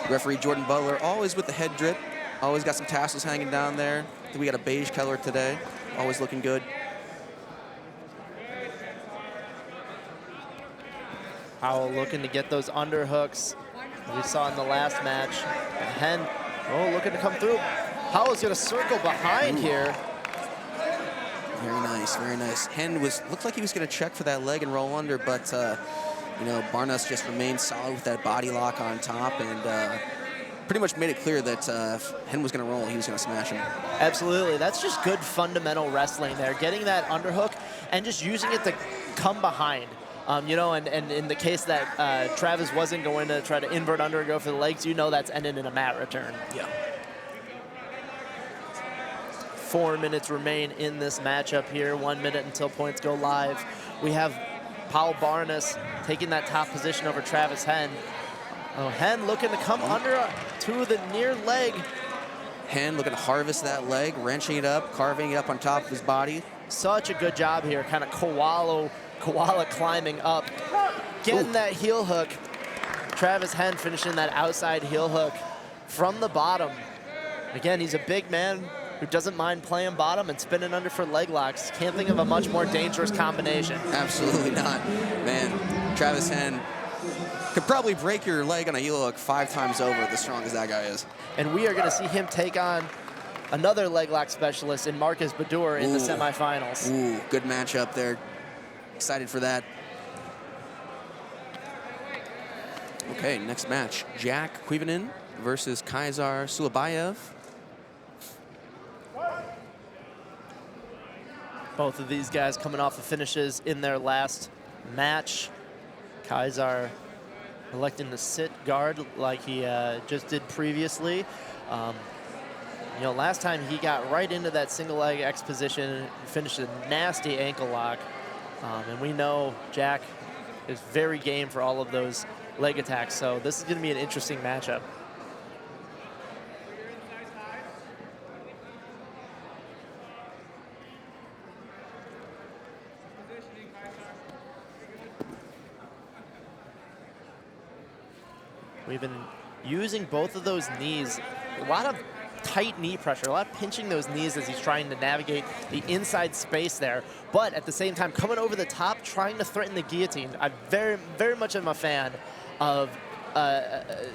Referee Jordan Butler always with the head drip, always got some tassels hanging down there. I think we got a beige color today, always looking good. Pawel looking to get those underhooks we saw in the last match. And Henn, looking to come through. Pawel's going to circle behind here. Very nice, very nice. Henn looked like he was going to check for that leg and roll under, but you know, Barnas just remained solid with that body lock on top and pretty much made it clear that if Henn was going to roll, he was going to smash him. Absolutely. That's just good fundamental wrestling there. Getting that underhook and just using it to come behind. You know, and in the case that Travis wasn't going to try to invert under and go for the legs, you know that's ended in a mat return. Yeah. 4 minutes remain in this matchup here. 1 minute until points go live. We have Pawel Barnas taking that top position over Travis Henn. Henn looking to come under to the near leg. Henn looking to harvest that leg, wrenching it up, carving it up on top of his body. Such a good job here, kind of koala climbing up, getting that heel hook. Travis Henn finishing that outside heel hook from the bottom. Again, he's a big man who doesn't mind playing bottom and spinning under for leg locks. Can't think of a much more dangerous combination. Absolutely not. Man, Travis Henn could probably break your leg on a heel hook 5 times over, as strong as that guy is. And we are going to see him take on another leg lock specialist in Beddor in the semifinals. Ooh, good matchup there. Excited for that. Okay, next match. Jack Kuivanen versus Kaiser Saulebayev. Both of these guys coming off of finishes in their last match. Kaiser electing to sit guard like he just did previously. You know, last time he got right into that single leg X position, finished a nasty ankle lock. And we know Jack is very game for all of those leg attacks. So this is going to be an interesting matchup. We've been using both of those knees. A lot of tight knee pressure, a lot of pinching those knees as he's trying to navigate the inside space there. But at the same time, coming over the top, trying to threaten the guillotine. I very much am a fan of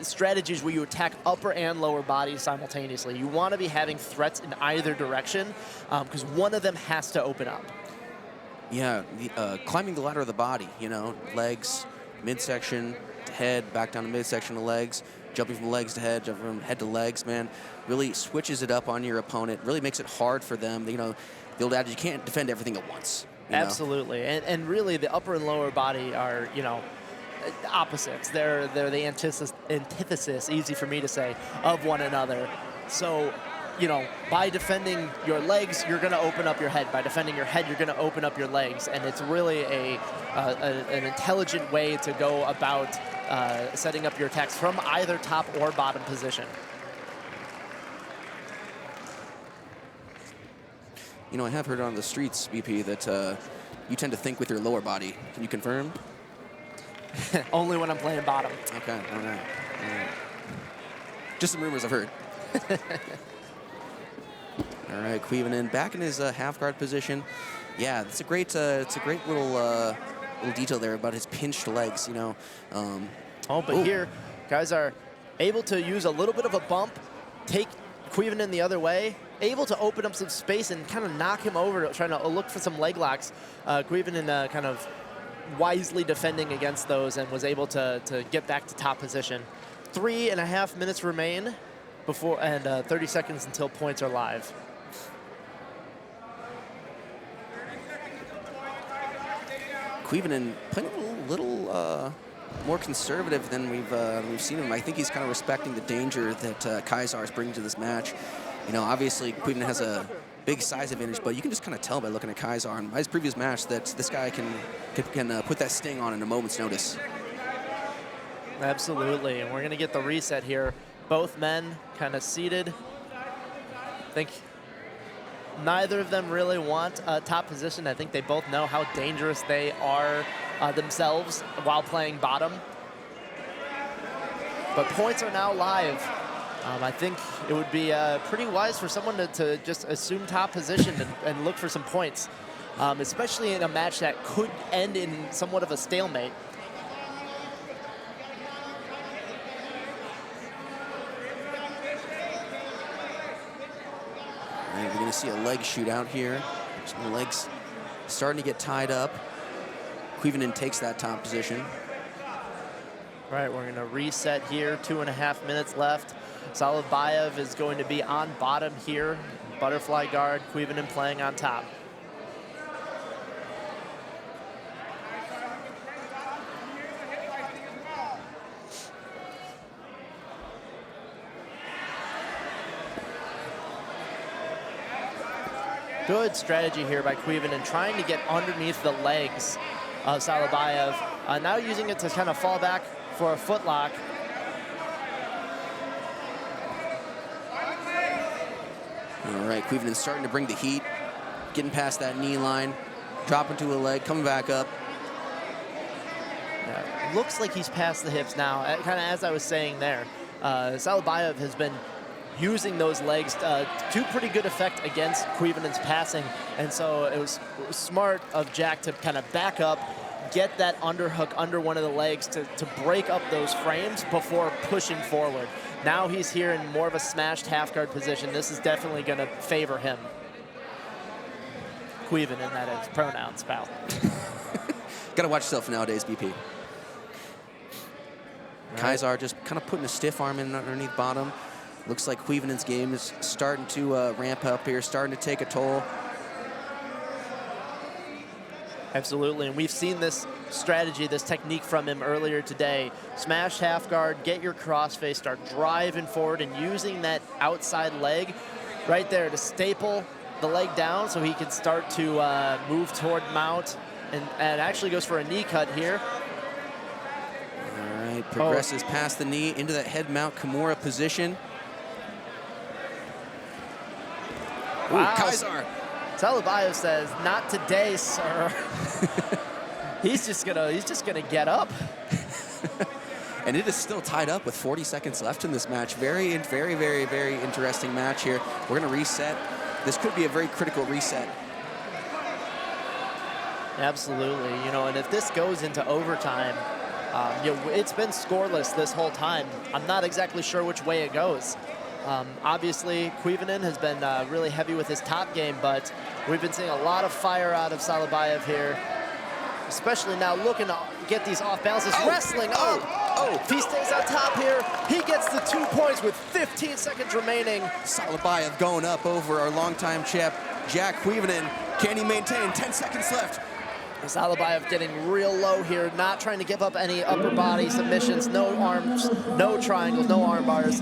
strategies where you attack upper and lower body simultaneously. You want to be having threats in either direction because one of them has to open up. Yeah, climbing the ladder of the body, you know, legs, midsection, head, back down to midsection of legs, jumping from legs to head, jumping from head to legs, man, really switches it up on your opponent, really makes it hard for them. You know, the old adage, you can't defend everything at once. Absolutely, and really the upper and lower body are, you know, opposites. They're the antithesis, easy for me to say, of one another. So, you know, by defending your legs, you're going to open up your head. By defending your head, you're going to open up your legs. And it's really an intelligent way to go about setting up your attacks from either top or bottom position. You know, I have heard on the streets, BP, that you tend to think with your lower body. Can you confirm? Only when I'm playing bottom. Okay, all right. Just some rumors I've heard. All right, Kuivanen back in his half guard position. Yeah, it's a great little detail there about his pinched legs. You know. Here, guys are able to use a little bit of a bump, take Kuivanen the other way, able to open up some space and kind of knock him over, trying to look for some leg locks. Kuivanen kind of wisely defending against those and was able to get back to top position. 3.5 minutes remain before, and 30 seconds until points are live. Kuivanen playing a little more conservative than we've seen him. I think he's kind of respecting the danger that Kaiser is bringing to this match. You know, obviously Kuivanen has a big size advantage, but you can just kind of tell by looking at Kaiser in his previous match that this guy can put that sting on in a moment's notice. Absolutely, and we're gonna get the reset here. Both men kind of seated. I think neither of them really want a top position. I think they both know how dangerous they are themselves while playing bottom. But points are now live. I think it would be pretty wise for someone to just assume top position and look for some points, especially in a match that could end in somewhat of a stalemate. All right, we're going to see a leg shootout here. Some legs starting to get tied up. Kuivanen takes that top position. All right, we're going to reset here. 2.5 minutes left. Saulebayev is going to be on bottom here. Butterfly guard, Kuivanen playing on top. Good strategy here by Kuivanen, trying to get underneath the legs of Saulebayev. Now using it to kind of fall back for a footlock. All right, Kuivanen starting to bring the heat, getting past that knee line, dropping to a leg, coming back up. Yeah, looks like he's past the hips now. Kind of as I was saying there, Saulebayev has been using those legs to pretty good effect against Kuivanen's passing. And so it was smart of Jack to kind of back up, get that underhook under one of the legs to break up those frames before pushing forward. Now he's here in more of a smashed half guard position. This is definitely going to favor him. Kuivanen, that is, pronouns, pal. Gotta watch yourself nowadays, BP. Right. Kaiser just kind of putting a stiff arm in underneath bottom. Looks like Kuivanen's game is starting to ramp up here, starting to take a toll. Absolutely, and we've seen this strategy, this technique from him earlier today. Smash half guard, get your crossface, start driving forward and using that outside leg right there to staple the leg down so he can start to move toward mount, and actually goes for a knee cut here. All right, progresses past the knee into that head mount Kimura position. Wow. Ooh, Kaiser. Saulebayev says, "Not today, sir." he's just gonna get up. And it is still tied up with 40 seconds left in this match. Very, very, very, very interesting match here. We're gonna reset. This could be a very critical reset. Absolutely, you know, and if this goes into overtime, you know, it's been scoreless this whole time. I'm not exactly sure which way it goes. Obviously, Kuivanen has been really heavy with his top game, but we've been seeing a lot of fire out of Saulebayev here, especially now looking to get these off balances. Wrestling, if he stays on top here, he gets the 2 points with 15 seconds remaining. Saulebayev going up over our longtime champ, Jack Kuivanen. Can he maintain? 10 seconds left. Saulebayev getting real low here, not trying to give up any upper body submissions, no arms, no triangles, no arm bars.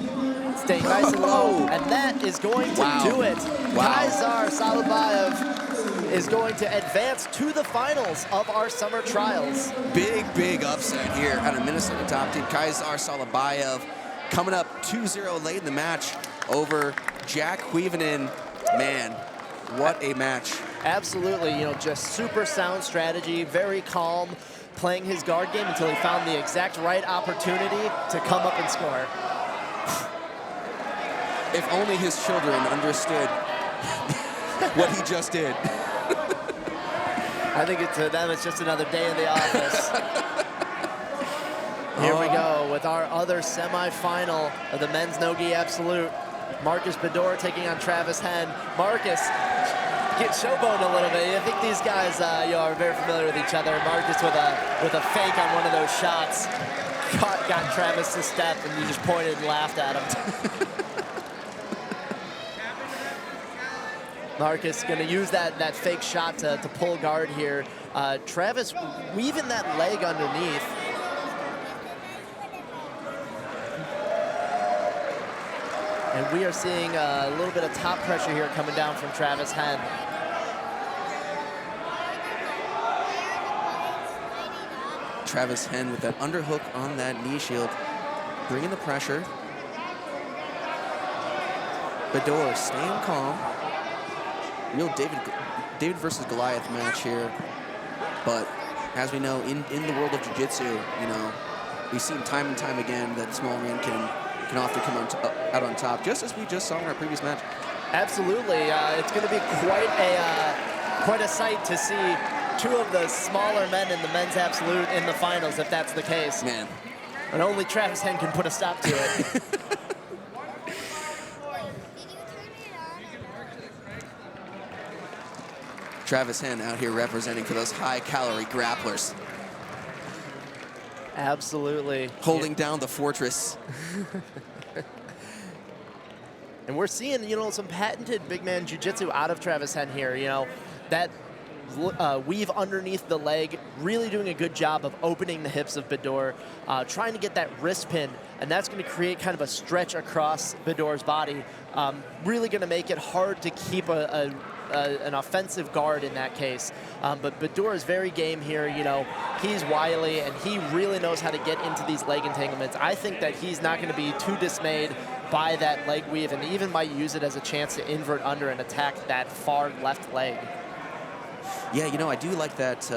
Staying nice and low, and that is going to do it. Kaiser Saulebayev is going to advance to the finals of our summer trials. Big, big upset here out of Minnesota top team. Kaiser Saulebayev coming up 2-0 late in the match over Jack Kuivanen. Man, what a match. Absolutely, you know, just super sound strategy, very calm, playing his guard game until he found the exact right opportunity to come up and score. If only his children understood what he just did. I think to them it's just another day in the office. Here we go with our other semifinal of the men's no-gi absolute. Marcus Beddor taking on Travis Henn. Marcus get showboating a little bit. I think these guys you know, are very familiar with each other. Marcus with a fake on one of those shots. Got Travis to step, and he just pointed and laughed at him. Marcus going to use that fake shot to pull guard here. Travis weaving that leg underneath. And we are seeing a little bit of top pressure here coming down from Travis Henn. Travis Henn with that underhook on that knee shield, bringing the pressure. Beddor staying calm. Real David versus Goliath match here. But as we know, in the world of jiu-jitsu, you know, we've seen time and time again that small man can often come out on top, just as we just saw in our previous match. Absolutely, it's going to be quite a sight to see two of the smaller men in the men's absolute in the finals, if that's the case. Man. And only Travis Henn can put a stop to it. Travis Henn out here representing for those high-calorie grapplers. Absolutely. Holding down the fortress. And we're seeing, you know, some patented big man jiu-jitsu out of Travis Henn here. You know, that weave underneath the leg, really doing a good job of opening the hips of Beddor, trying to get that wrist pin, and that's going to create kind of a stretch across Beddor's body. Really going to make it hard to keep an offensive guard in that case. But Beddor is very game here. You know, he's wily, and he really knows how to get into these leg entanglements. I think that he's not going to be too dismayed by that leg weave, and even might use it as a chance to invert under and attack that far left leg. Yeah, you know, I do like that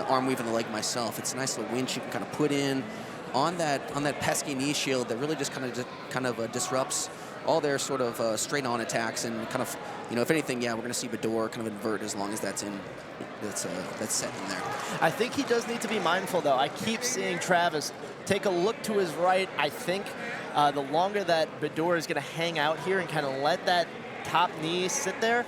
arm weave in the leg myself. It's a nice little winch you can kind of put in on that pesky knee shield that really just kind of disrupts all their sort of straight-on attacks, and kind of, you know, if anything, yeah, we're going to see Beddor kind of invert as long as that's set in there. I think he does need to be mindful, though. I keep seeing Travis take a look to his right. I think the longer that Beddor is going to hang out here and kind of let that top knee sit there,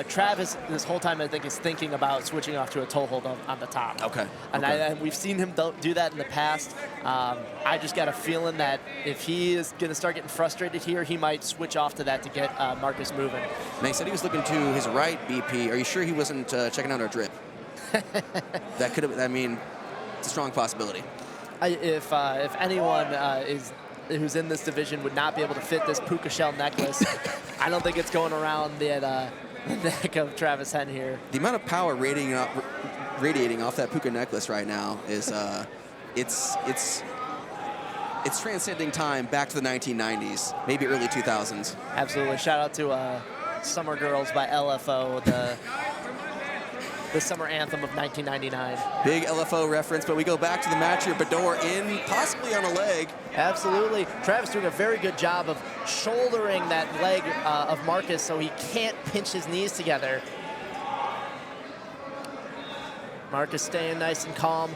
Travis, this whole time, I think, is thinking about switching off to a toe hold on the top. Okay. And we've seen him do that in the past. I just got a feeling that if he is going to start getting frustrated here, he might switch off to that to get Marcus moving. And he said he was looking to his right, BP. Are you sure he wasn't checking out our drip? That could have, I mean, it's a strong possibility. If anyone who's in this division would not be able to fit this puka shell necklace, I don't think it's going around the neck of Travis Henn here. The amount of power radiating off that puka necklace right now is it's transcending time back to the 1990s, maybe early 2000s. Absolutely. Shout out to Summer Girls by LFO, the summer anthem of 1999. Big LFO reference, but we go back to the match here. Beddor in, possibly on a leg. Absolutely. Travis doing a very good job of shouldering that leg of Marcus so he can't pinch his knees together. Marcus staying nice and calm.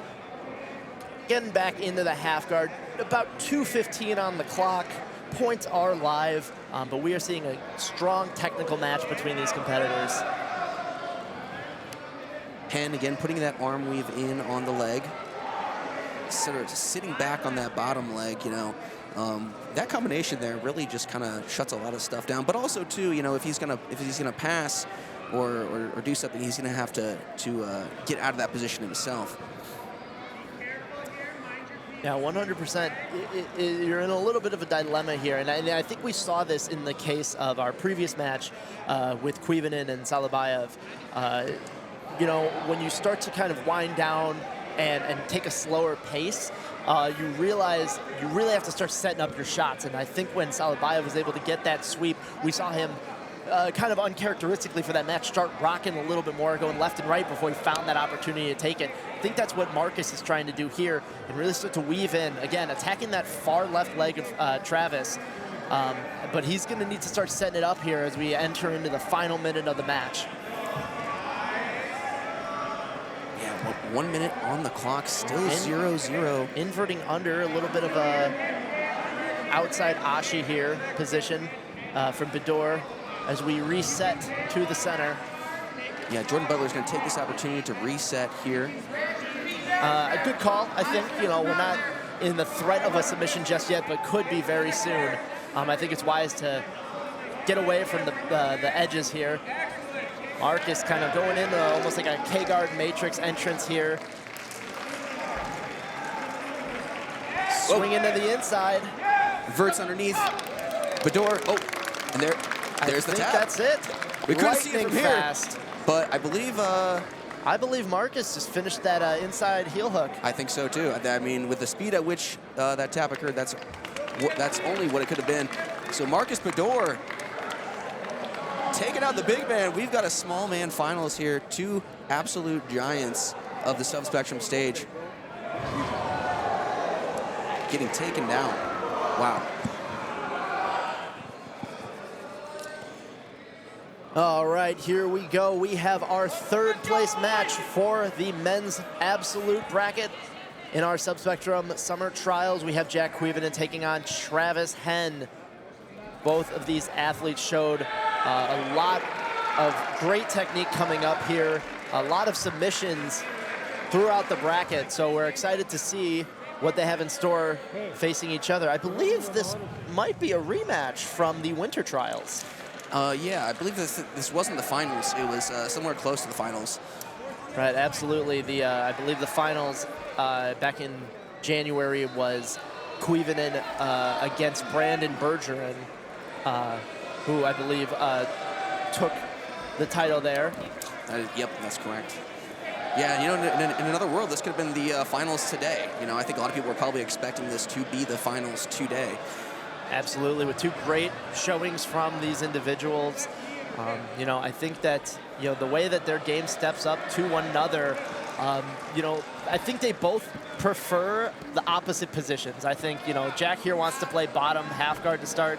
Getting back into the half guard. About 2:15 on the clock. Points are live, but we are seeing a strong technical match between these competitors. Henn again putting that arm weave in on the leg, sort of sitting back on that bottom leg. You know, that combination there really just kind of shuts a lot of stuff down. But also too, you know, if he's gonna pass or do something, he's gonna have to get out of that position himself. Yeah, 100%. You're in a little bit of a dilemma here, and I think we saw this in the case of our previous match with Kuivanen and Saulebayev. You know, when you start to kind of wind down and take a slower pace, you realize you really have to start setting up your shots. And I think when Saulebayev was able to get that sweep, we saw him kind of uncharacteristically for that match start rocking a little bit more, going left and right before he found that opportunity to take it. I think that's what Marcus is trying to do here and really start to weave in. Again, attacking that far left leg of Travis. But he's going to need to start setting it up here as we enter into the final minute of the match. 1 minute on the clock, still 0-0. Inverting under, a little bit of a outside ashi here position from Beddor as we reset to the center. Yeah, Jordan Butler's going to take this opportunity to reset here. A good call, I think. You know, we're not in the threat of a submission just yet, but could be very soon. I think it's wise to get away from the edges here. Marcus kind of going in almost like a K-guard matrix entrance here. Swinging to the inside. Verts underneath. Beddor. Oh, and there's the tap. That's it. We couldn't see it from here. Fast. But I believe Marcus just finished that inside heel hook. I think so too. I mean, with the speed at which that tap occurred, that's only what it could have been. So Marcus Beddor taking out the big man. We've got a small man finals here. Two absolute giants of the subspectrum stage getting taken down. Wow. All right, here we go. We have our third place match for the men's absolute bracket. In our subspectrum summer trials, we have Jack Kuivanen taking on Travis Henn. Both of these athletes showed a lot of great technique coming up here, a lot of submissions throughout the bracket. So we're excited to see what they have in store facing each other. I believe this might be a rematch from the winter trials. Yeah, I believe this wasn't the finals. It was somewhere close to the finals. Right, absolutely. I believe the finals back in January was Kuivanen against Brandon Bergeron, who I believe took the title there. Yep, that's correct. Yeah, you know, in another world, this could have been the finals today. You know, I think a lot of people were probably expecting this to be the finals today. Absolutely, with two great showings from these individuals. You know, I think that, you know, the way that their game steps up to one another, you know, I think they both prefer the opposite positions. I think, you know, Jack here wants to play bottom half guard to start.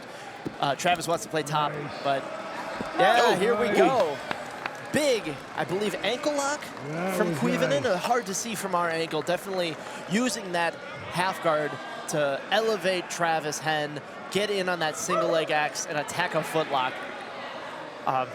Travis wants to play top, but yeah, here we go. Big, I believe, ankle lock from Kuivanen. Hard to see from our angle. Definitely using that half guard to elevate Travis Henn, get in on that single leg axe and attack a foot lock.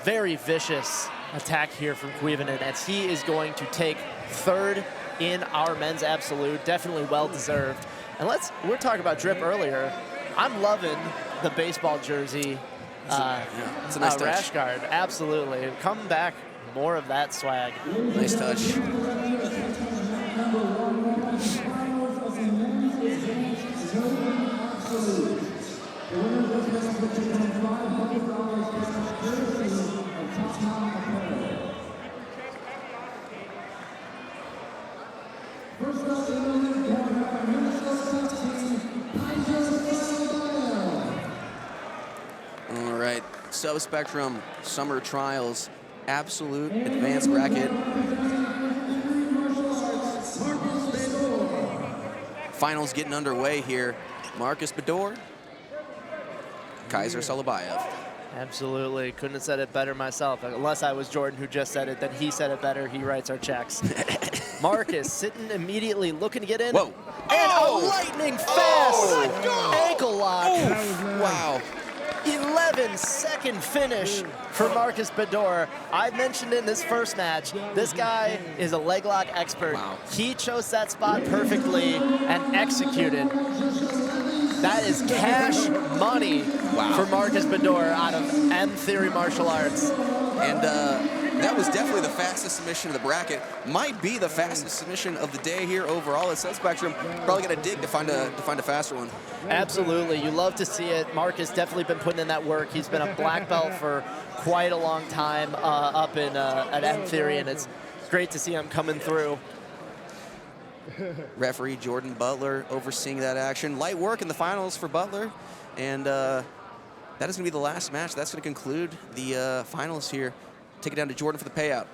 Very vicious attack here from Kuivanen as he is going to take third in our men's absolute. Definitely well deserved. And we're talking about drip earlier. I'm loving the baseball jersey. It's a nice touch. Rash guard, absolutely. Come back, more of that swag. Nice touch. All right, Subspectrum Summer Trials, Absolute Advanced Bracket. Finals getting underway here. Marcus Beddor, Kaiser Saulebayev. Absolutely. Couldn't have said it better myself. Unless I was Jordan who just said it, then he said it better. He writes our checks. Marcus sitting immediately, looking to get in. Whoa. And a lightning fast ankle lock. Wow. 11-second finish for Marcus Beddor. I mentioned in this first match, this guy is a leg lock expert. Wow. He chose that spot perfectly and executed. That is cash money for Marcus Beddor out of M Theory Martial Arts. And that was definitely the fastest submission of the bracket. Might be the fastest submission of the day here overall at Subspectrum. Probably got to dig to find a faster one. Absolutely, you love to see it. Marcus definitely been putting in that work. He's been a black belt for quite a long time up in at M Theory, and it's great to see him coming through. Referee Jordan Butler overseeing that action. Light work in the finals for Butler, and that is going to be the last match. That's going to conclude the finals here. Take it down to Jordan for the payout.